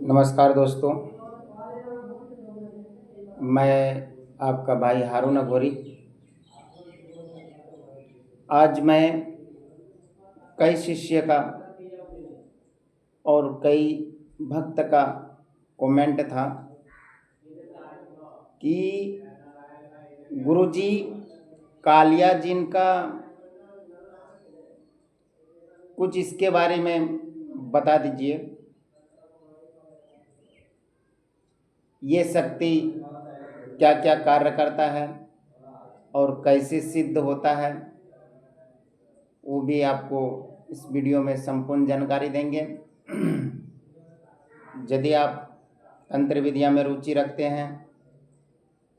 नमस्कार दोस्तों, मैं आपका भाई हारून अघोरी। आज मैं कई शिष्य का और कई भक्त का कमेंट था कि गुरुजी कालिया जिन का कुछ इसके बारे में बता दीजिए। ये शक्ति क्या क्या कार्य करता है और कैसे सिद्ध होता है, वो भी आपको इस वीडियो में संपूर्ण जानकारी देंगे। यदि आप तंत्र विद्या में रुचि रखते हैं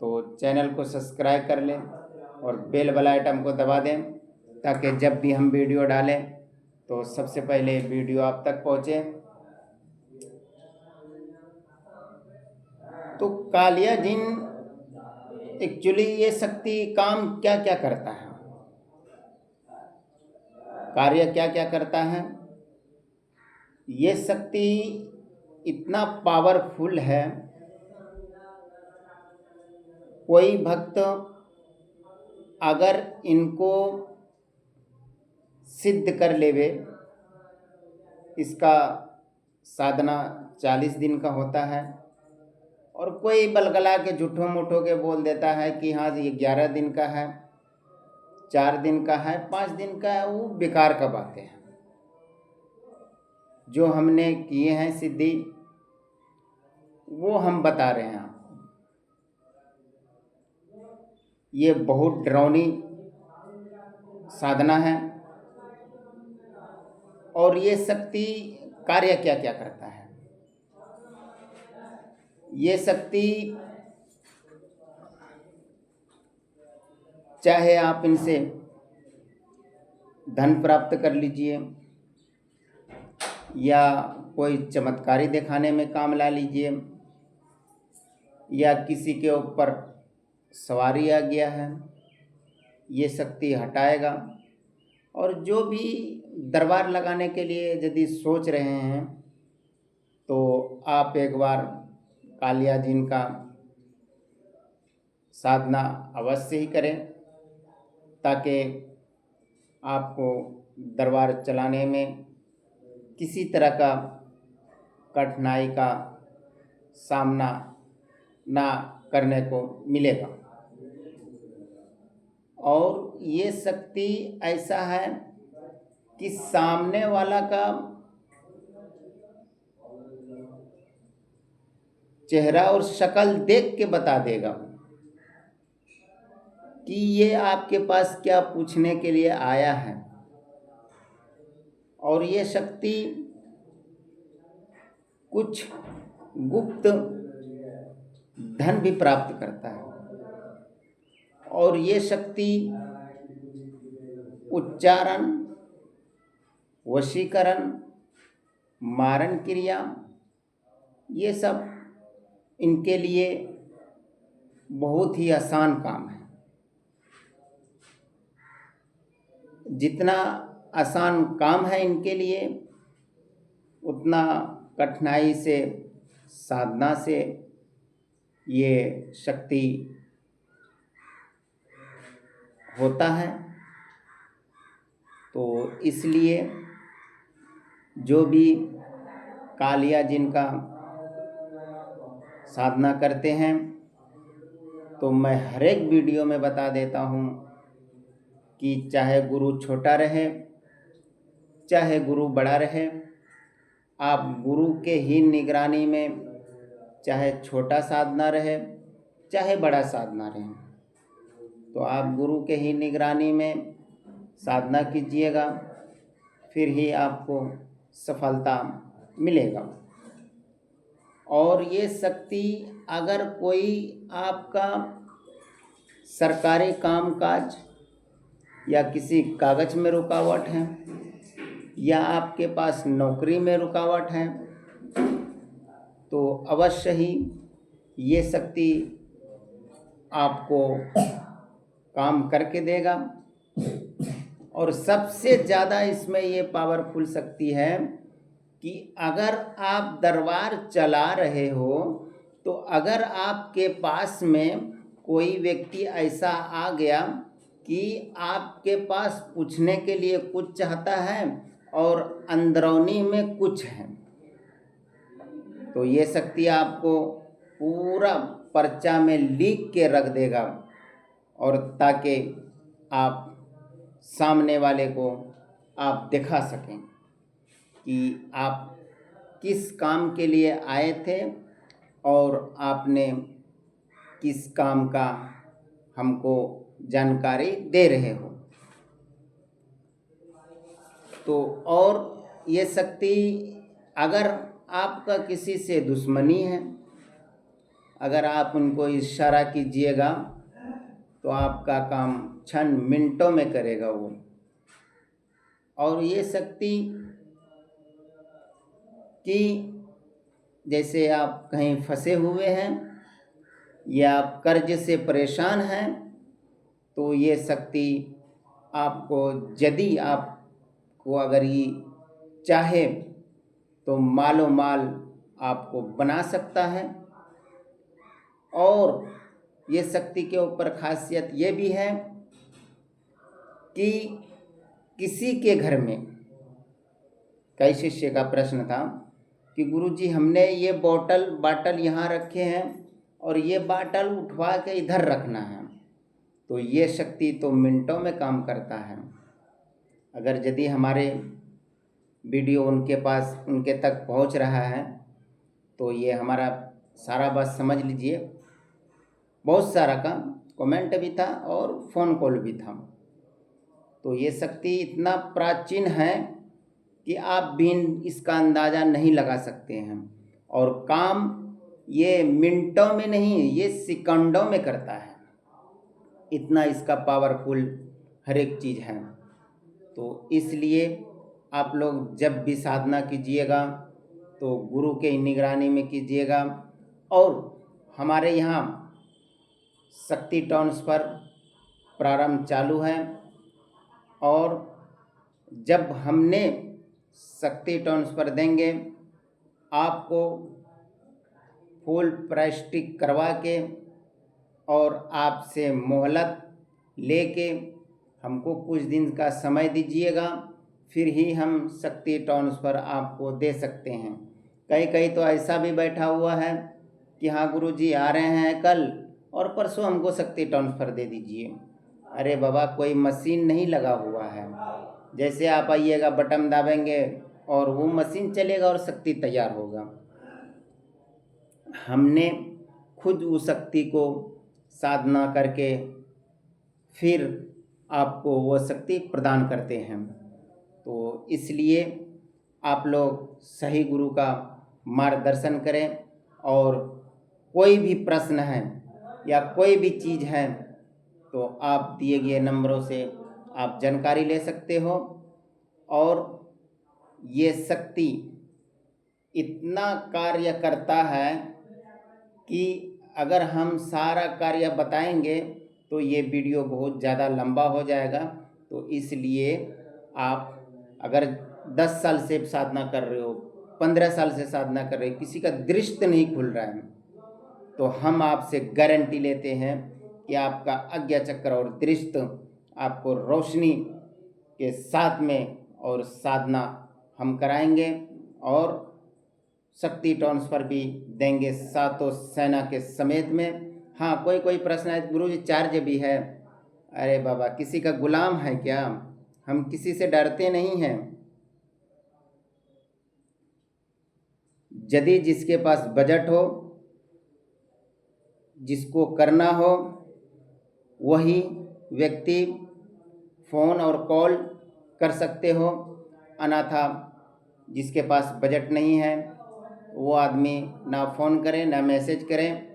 तो चैनल को सब्सक्राइब कर लें और बेल आइटम को दबा दें, ताकि जब भी हम वीडियो डालें तो सबसे पहले वीडियो आप तक पहुँचे। तो कालिया जिन एक्चुअली ये शक्ति काम क्या क्या करता है, कार्य क्या क्या करता है। ये शक्ति इतना पावरफुल है, कोई भक्त अगर इनको सिद्ध कर लेवे, इसका साधना 40 दिन का होता है। और कोई बलगला के झूठों मूठों के बोल देता है कि हाँ ये 11 दिन का है, 4 दिन का है, 5 दिन का है, वो बेकार का बातें हैं। जो हमने किए हैं सिद्धि वो हम बता रहे हैं आपको। ये बहुत डरावनी साधना है और ये शक्ति कार्य क्या क्या करता है। ये शक्ति चाहे आप इनसे धन प्राप्त कर लीजिए या कोई चमत्कारी दिखाने में काम ला लीजिए, या किसी के ऊपर सवारी आ गया है, ये शक्ति हटाएगा। और जो भी दरबार लगाने के लिए यदि सोच रहे हैं तो आप एक बार कालिया जिन का साधना अवश्य ही करें, ताकि आपको दरबार चलाने में किसी तरह का कठिनाई का सामना ना करने को मिलेगा। और ये शक्ति ऐसा है कि सामने वाला का चेहरा और शक्ल देख के बता देगा कि ये आपके पास क्या पूछने के लिए आया है। और ये शक्ति कुछ गुप्त धन भी प्राप्त करता है। और ये शक्ति उच्चारण, वशीकरण, मारण क्रिया, ये सब इनके लिए बहुत ही आसान काम है। जितना आसान काम है इनके लिए, उतना कठिनाई से साधना से ये शक्ति होता है। तो इसलिए जो भी कालिया जिन का साधना करते हैं, तो मैं हर एक वीडियो में बता देता हूँ कि चाहे गुरु छोटा रहे चाहे गुरु बड़ा रहे, आप गुरु के ही निगरानी में चाहे छोटा साधना रहे चाहे बड़ा साधना रहे, तो आप गुरु के ही निगरानी में साधना कीजिएगा, फिर ही आपको सफलता मिलेगा। और ये शक्ति अगर कोई आपका सरकारी कामकाज या किसी कागज में रुकावट है या आपके पास नौकरी में रुकावट है, तो अवश्य ही ये शक्ति आपको काम करके देगा। और सबसे ज़्यादा इसमें ये पावरफुल शक्ति है कि अगर आप दरबार चला रहे हो तो अगर आपके पास में कोई व्यक्ति ऐसा आ गया कि आपके पास पूछने के लिए कुछ चाहता है और अंदरूनी में कुछ है, तो ये शक्ति आपको पूरा पर्चा में लिख के रख देगा, और ताकि आप सामने वाले को आप दिखा सकें कि आप किस काम के लिए आए थे और आपने किस काम का हमको जानकारी दे रहे हो। तो और ये शक्ति, अगर आपका किसी से दुश्मनी है, अगर आप उनको इशारा कीजिएगा तो आपका काम क्षण मिनटों में करेगा वो। और ये शक्ति कि जैसे आप कहीं फंसे हुए हैं या आप कर्ज से परेशान हैं, तो ये शक्ति आपको, यदि आपको अगर ये चाहे तो मालो माल आपको बना सकता है। और ये शक्ति के ऊपर खासियत ये भी है कि किसी के घर में, कई शिष्य का प्रश्न था कि गुरुजी हमने ये बाटल यहाँ रखे हैं और ये बाटल उठवा के इधर रखना है, तो ये शक्ति तो मिनटों में काम करता है। अगर यदि हमारे वीडियो उनके तक पहुंच रहा है तो ये हमारा सारा बात समझ लीजिए। बहुत सारा का कमेंट भी था और फ़ोन कॉल भी था। तो ये शक्ति इतना प्राचीन है कि आप भी इसका अंदाज़ा नहीं लगा सकते हैं, और काम ये मिनटों में नहीं, ये सेकंडों में करता है। इतना इसका पावरफुल हर एक चीज़ है। तो इसलिए आप लोग जब भी साधना कीजिएगा तो गुरु के निगरानी में कीजिएगा। और हमारे यहाँ शक्ति ट्रांसफ़र प्रारंभ चालू है, और जब हमने शक्ति ट्रांसफ़र देंगे आपको फुल प्रैक्टिस करवा के और आपसे मोहलत लेके हमको कुछ दिन का समय दीजिएगा, फिर ही हम शक्ति ट्रांसफ़र आपको दे सकते हैं। कई तो ऐसा भी बैठा हुआ है कि हाँ गुरुजी आ रहे हैं कल और परसों हमको शक्ति ट्रांसफ़र दे दीजिए। अरे बाबा, कोई मशीन नहीं लगा हुआ है। जैसे आप आइएगा बटन दाबेंगे और वो मशीन चलेगा और शक्ति तैयार होगा। हमने खुद उस शक्ति को साधना करके फिर आपको वो शक्ति प्रदान करते हैं। तो इसलिए आप लोग सही गुरु का मार्गदर्शन करें, और कोई भी प्रश्न है या कोई भी चीज़ है तो आप दिए गए नंबरों से आप जानकारी ले सकते हो। और ये शक्ति इतना कार्य करता है कि अगर हम सारा कार्य बताएंगे तो ये वीडियो बहुत ज़्यादा लंबा हो जाएगा। तो इसलिए आप अगर 10 साल से साधना कर रहे हो, 15 साल से साधना कर रहे हो, किसी का दृष्टि नहीं खुल रहा है, तो हम आपसे गारंटी लेते हैं कि आपका आज्ञा चक्र और दृष्टि आपको रोशनी के साथ में और साधना हम कराएंगे, और शक्ति ट्रांसफ़र भी देंगे सातों सेना के समेत में। हाँ, कोई प्रश्न है गुरुजी चार्ज भी है। अरे बाबा, किसी का गुलाम है क्या? हम किसी से डरते नहीं हैं। यदि जिसके पास बजट हो, जिसको करना हो, वही व्यक्ति फ़ोन और कॉल कर सकते हो। अन्यथा जिसके पास बजट नहीं है वो आदमी ना फ़ोन करे ना मैसेज करें।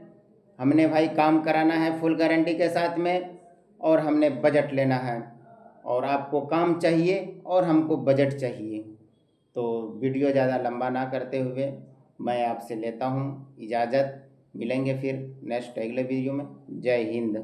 हमने भाई काम कराना है फुल गारंटी के साथ में, और हमने बजट लेना है, और आपको काम चाहिए और हमको बजट चाहिए। तो वीडियो ज़्यादा लंबा ना करते हुए मैं आपसे लेता हूँ इजाज़त। मिलेंगे फिर नेक्स्ट अगले वीडियो में। जय हिंद।